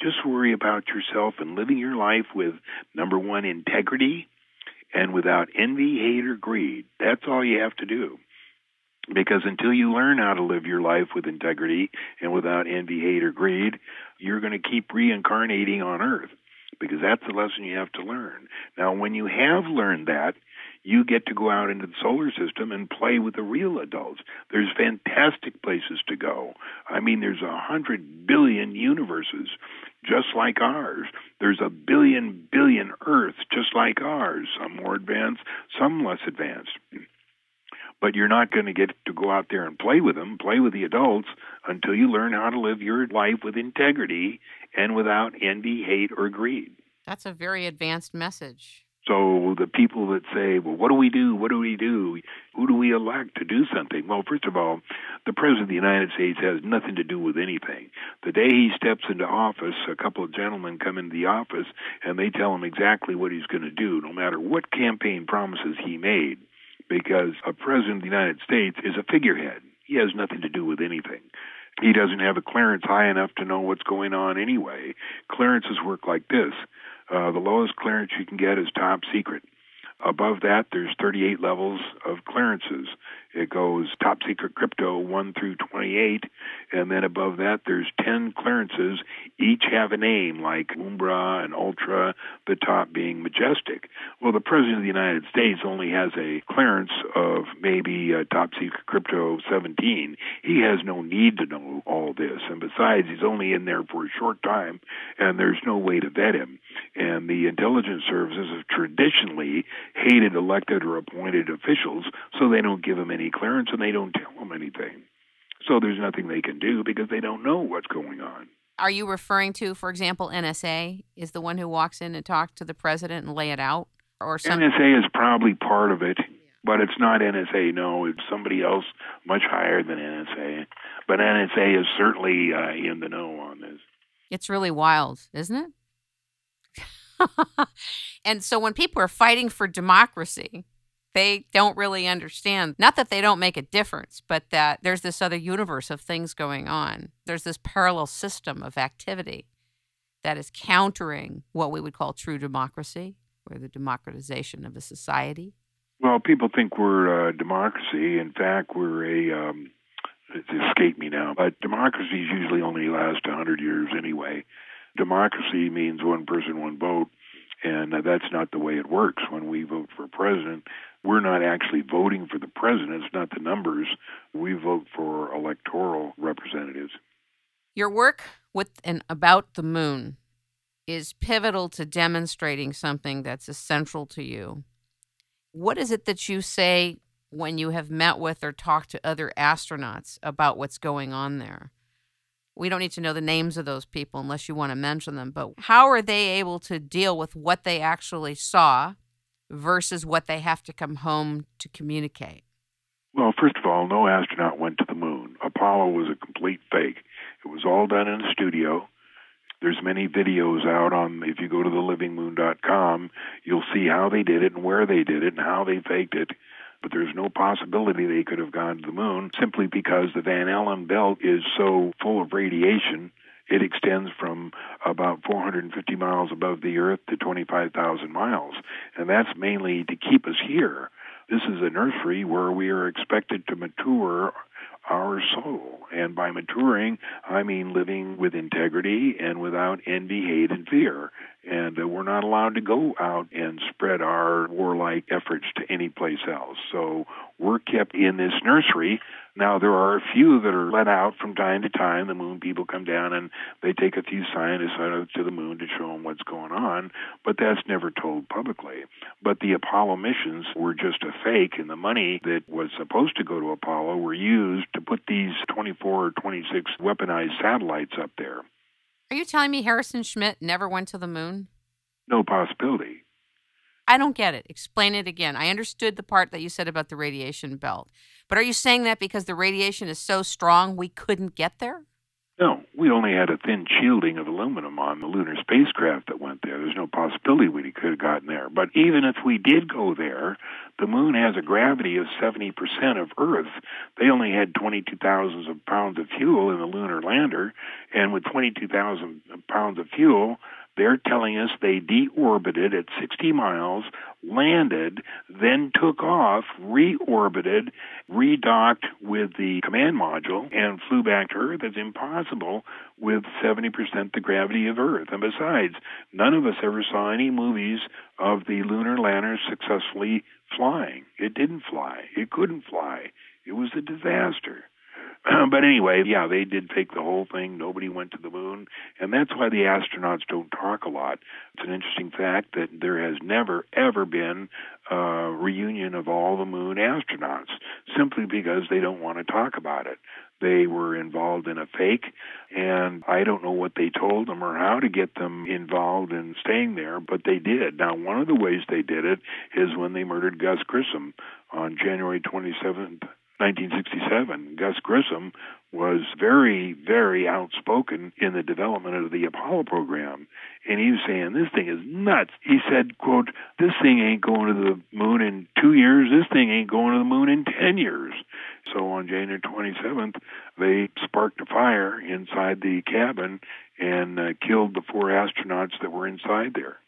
Just worry about yourself and living your life with, number one, integrity and without envy, hate, or greed. That's all you have to do. Because until you learn how to live your life with integrity and without envy, hate, or greed, you're going to keep reincarnating on Earth, because that's the lesson you have to learn. Now, when you have learned that, you get to go out into the solar system and play with the real adults. There's fantastic places to go. I mean, there's 100 billion universes just like ours. There's a billion Earths just like ours, some more advanced, some less advanced. But you're not going to get to go out there and play with them, play with the adults, until you learn how to live your life with integrity and without envy, hate, or greed. That's a very advanced message. So the people that say, well, what do we do? What do we do? Who do we elect to do something? Well, first of all, the President of the United States has nothing to do with anything. The day he steps into office, a couple of gentlemen come into the office and they tell him exactly what he's going to do, no matter what campaign promises he made, because a President of the United States is a figurehead. He has nothing to do with anything. He doesn't have a clearance high enough to know what's going on anyway. Clearances work like this. The lowest clearance you can get is top secret. Above that, there's 38 levels of clearances. It goes top secret crypto 1 through 28, and then above that, there's 10 clearances. Each have a name like Umbra and Ultra, the top being Majestic. Well, the President of the United States only has a clearance of maybe top secret crypto 17. He has no need to know all this, and besides, he's only in there for a short time, and there's no way to vet him. And the intelligence services have traditionally hated elected or appointed officials, so they don't give them any clearance and they don't tell them anything. So there's nothing they can do because they don't know what's going on. Are you referring to, for example, NSA is the one who walks in and talks to the president and lay it out? Or NSA is probably part of it, but it's not NSA, no. It's somebody else much higher than NSA. But NSA is certainly in the know on this. It's really wild, isn't it? And so when people are fighting for democracy, they don't really understand, not that they don't make a difference, but that there's this other universe of things going on. There's this parallel system of activity that is countering what we would call true democracy, or the democratization of a society. Well, people think we're a democracy. In fact, we're it escaped me now, but democracies usually only last 100 years anyway. Democracy means one person, one vote, and that's not the way it works. When we vote for president, we're not actually voting for the president. It's not the numbers. We vote for electoral representatives. Your work with and about the moon is pivotal to demonstrating something that's essential to you. What is it that you say when you have met with or talked to other astronauts about what's going on there? We don't need to know the names of those people unless you want to mention them, but how are they able to deal with what they actually saw versus what they have to come home to communicate? Well, first of all, no astronaut went to the moon. Apollo was a complete fake. It was all done in a studio. There's many videos out on, if you go to thelivingmoon.com, you'll see how they did it and where they did it and how they faked it. But there's no possibility they could have gone to the moon simply because the Van Allen belt is so full of radiation. It extends from about 450 miles above the Earth to 25,000 miles. And that's mainly to keep us here. This is a nursery where we are expected to mature our soul. And by maturing, I mean living with integrity and without envy, hate, and fear. And we're not allowed to go out and spread our warlike efforts to any place else. So we're kept in this nursery. Now, there are a few that are let out from time to time. The moon people come down and they take a few scientists out to the moon to show them what's going on, but that's never told publicly. But the Apollo missions were just a fake, and the money that was supposed to go to Apollo were used to put these 24 or 26 weaponized satellites up there. Are you telling me Harrison Schmitt never went to the moon? No possibility. I don't get it. Explain it again. I understood the part that you said about the radiation belt. But are you saying that because the radiation is so strong, we couldn't get there? No, we only had a thin shielding of aluminum on the lunar spacecraft that went there. There's no possibility we could have gotten there. But even if we did go there, the moon has a gravity of 70% of Earth. They only had 22,000 pounds of fuel in the Lunar Lander, and with 22,000 pounds of fuel, they're telling us they deorbited at 60 miles, landed, then took off, reorbited, redocked with the command module, and flew back to Earth. It's impossible with 70% the gravity of Earth. And besides, none of us ever saw any movies of the Lunar Lander successfully flying. It didn't fly. It couldn't fly. It was a disaster. But anyway, yeah, they did fake the whole thing. Nobody went to the moon. And that's why the astronauts don't talk a lot. It's an interesting fact that there has never, ever been a reunion of all the moon astronauts, simply because they don't want to talk about it. They were involved in a fake, and I don't know what they told them or how to get them involved in staying there, but they did. Now, one of the ways they did it is when they murdered Gus Grissom on January 27th, 1967. Gus Grissom was very, very outspoken in the development of the Apollo program. And he was saying, this thing is nuts. He said, quote, this thing ain't going to the moon in 2 years. This thing ain't going to the moon in 10 years. So on January 27th, they sparked a fire inside the cabin and killed the 4 astronauts that were inside there.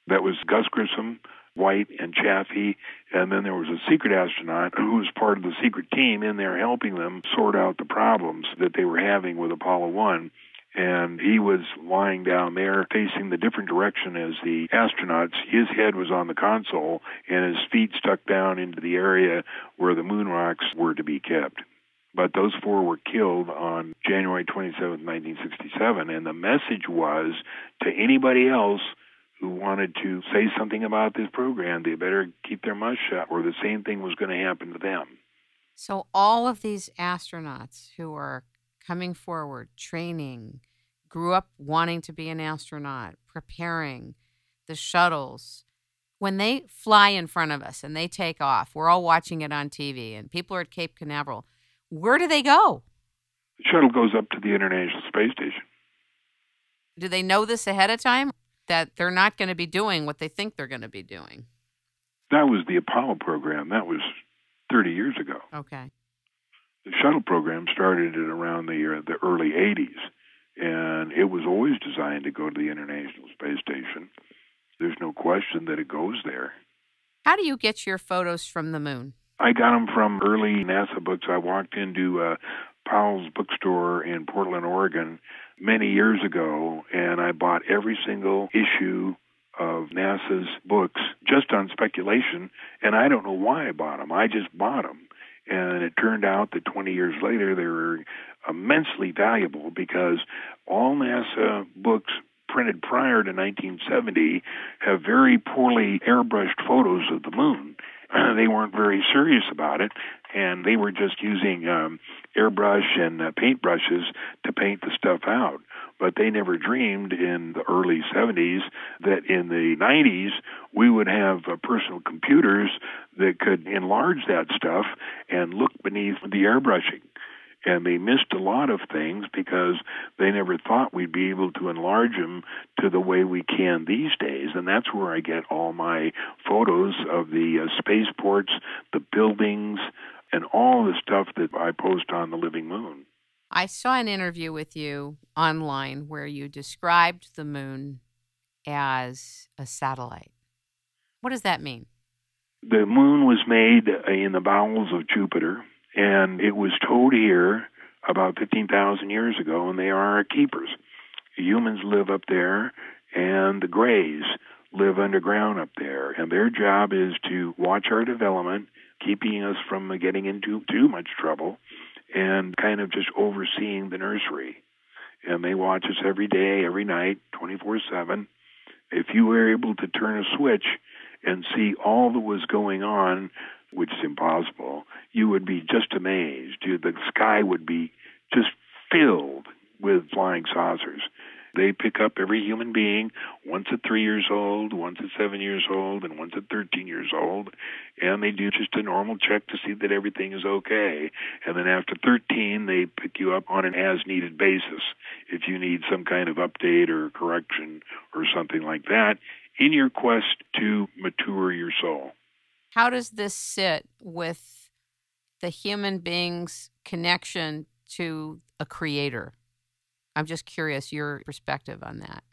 That was Gus Grissom, White, and Chaffee, and then there was a secret astronaut who was part of the secret team in there helping them sort out the problems that they were having with Apollo 1. And he was lying down there facing the different direction as the astronauts. His head was on the console, and his feet stuck down into the area where the moon rocks were to be kept. But those 4 were killed on January 27, 1967, and the message was to anybody else who wanted to say something about this program, they better keep their mouth shut, or the same thing was going to happen to them. So all of these astronauts who are coming forward, training, grew up wanting to be an astronaut, preparing, the shuttles, when they fly in front of us and they take off, we're all watching it on TV, and people are at Cape Canaveral, where do they go? The shuttle goes up to the International Space Station. Do they know this ahead of time, that they're not going to be doing what they think they're going to be doing? That was the Apollo program. That was 30 years ago. Okay. The shuttle program started at around the early 80s, and it was always designed to go to the International Space Station. There's no question that it goes there. How do you get your photos from the moon? I got them from early NASA books. I walked into Powell's bookstore in Portland, Oregon, many years ago, and I bought every single issue of NASA's books just on speculation, and I don't know why I bought them. I just bought them. And it turned out that 20 years later, they were immensely valuable because all NASA books printed prior to 1970 have very poorly airbrushed photos of the moon. They weren't very serious about it, and they were just using airbrush and paint brushes to paint the stuff out. But they never dreamed in the early 70s that in the 90s we would have personal computers that could enlarge that stuff and look beneath the airbrushing. And they missed a lot of things because they never thought we'd be able to enlarge them to the way we can these days. And that's where I get all my photos of the spaceports, the buildings, and all the stuff that I post on the Living Moon. I saw an interview with you online where you described the moon as a satellite. What does that mean? The moon was made in the bowels of Jupiter, and it was towed here about 15,000 years ago, and they are our keepers. Humans live up there, and the Greys live underground up there, and their job is to watch our development, keeping us from getting into too much trouble, and kind of just overseeing the nursery. And they watch us every day, every night, 24/7. If you were able to turn a switch and see all that was going on, which is impossible, you would be just amazed. The sky would be just filled with flying saucers. They pick up every human being, once at 3 years old, once at 7 years old, and once at 13 years old, and they do just a normal check to see that everything is okay. And then after 13, they pick you up on an as-needed basis if you need some kind of update or correction or something like that in your quest to mature your soul. How does this sit with the human being's connection to a creator? I'm just curious your perspective on that.